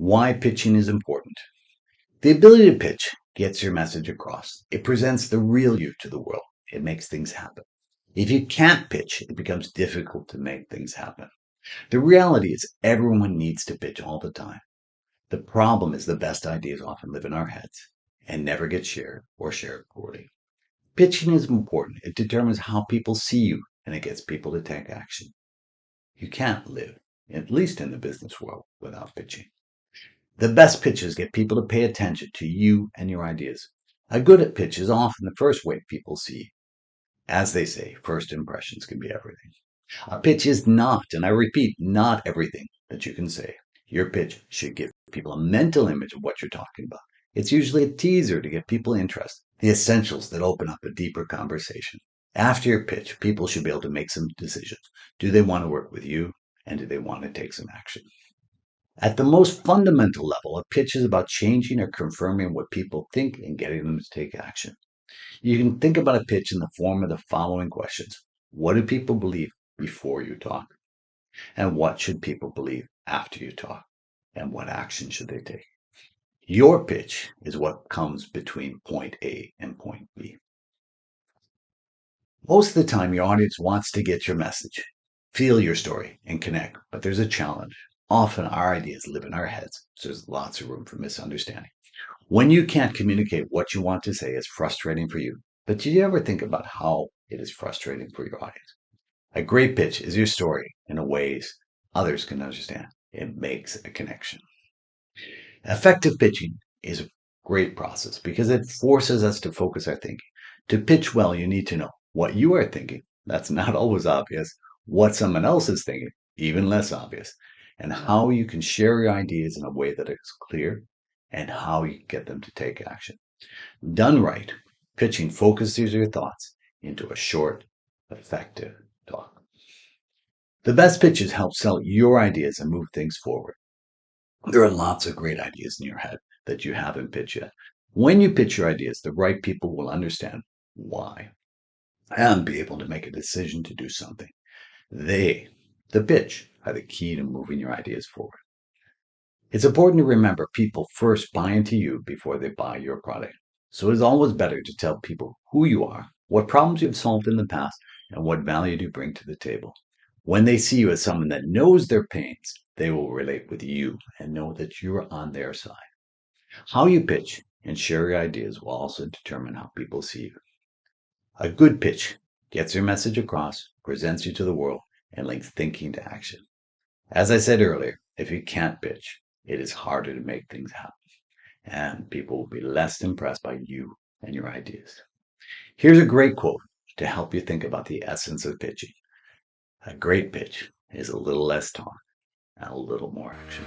Why pitching is important. The ability to pitch gets your message across. It presents the real you to the world. It makes things happen. If you can't pitch, it becomes difficult to make things happen. The reality is everyone needs to pitch all the time. The problem is the best ideas often live in our heads and never get shared or shared poorly. Pitching is important. It determines how people see you and it gets people to take action. You can't live, at least in the business world, without pitching. The best pitches get people to pay attention to you and your ideas. A good pitch is often the first way people see you. As they say, first impressions can be everything. A pitch is not, and I repeat, not everything that you can say. Your pitch should give people a mental image of what you're talking about. It's usually a teaser to get people interested, the essentials that open up a deeper conversation. After your pitch, people should be able to make some decisions. Do they want to work with you? And do they want to take some action? At the most fundamental level, a pitch is about changing or confirming what people think and getting them to take action. You can think about a pitch in the form of the following questions. What do people believe before you talk? And what should people believe after you talk? And what action should they take? Your pitch is what comes between point A and point B. Most of the time, your audience wants to get your message, feel your story, and connect, but there's a challenge. Often our ideas live in our heads, so there's lots of room for misunderstanding. When you can't communicate what you want to say, it's frustrating for you. But do you ever think about how it is frustrating for your audience? A great pitch is your story in a ways others can understand. It makes a connection. Effective pitching is a great process because it forces us to focus our thinking. To pitch well, you need to know what you are thinking. That's not always obvious. What someone else is thinking, even less obvious. And how you can share your ideas in a way that is clear and how you get them to take action. Done right, pitching focuses your thoughts into a short, effective talk. The best pitches help sell your ideas and move things forward. There are lots of great ideas in your head that you haven't pitched yet. When you pitch your ideas, the right people will understand why and be able to make a decision to do something. They, the pitch, are the key to moving your ideas forward. It's important to remember people first buy into you before they buy your product. So it is always better to tell people who you are, what problems you've solved in the past, and what value you bring to the table. When they see you as someone that knows their pains, they will relate with you and know that you're on their side. How you pitch and share your ideas will also determine how people see you. A good pitch gets your message across, presents you to the world, and links thinking to action. As I said earlier, if you can't pitch, it is harder to make things happen, and people will be less impressed by you and your ideas. Here's a great quote to help you think about the essence of pitching. A great pitch is a little less talk and a little more action.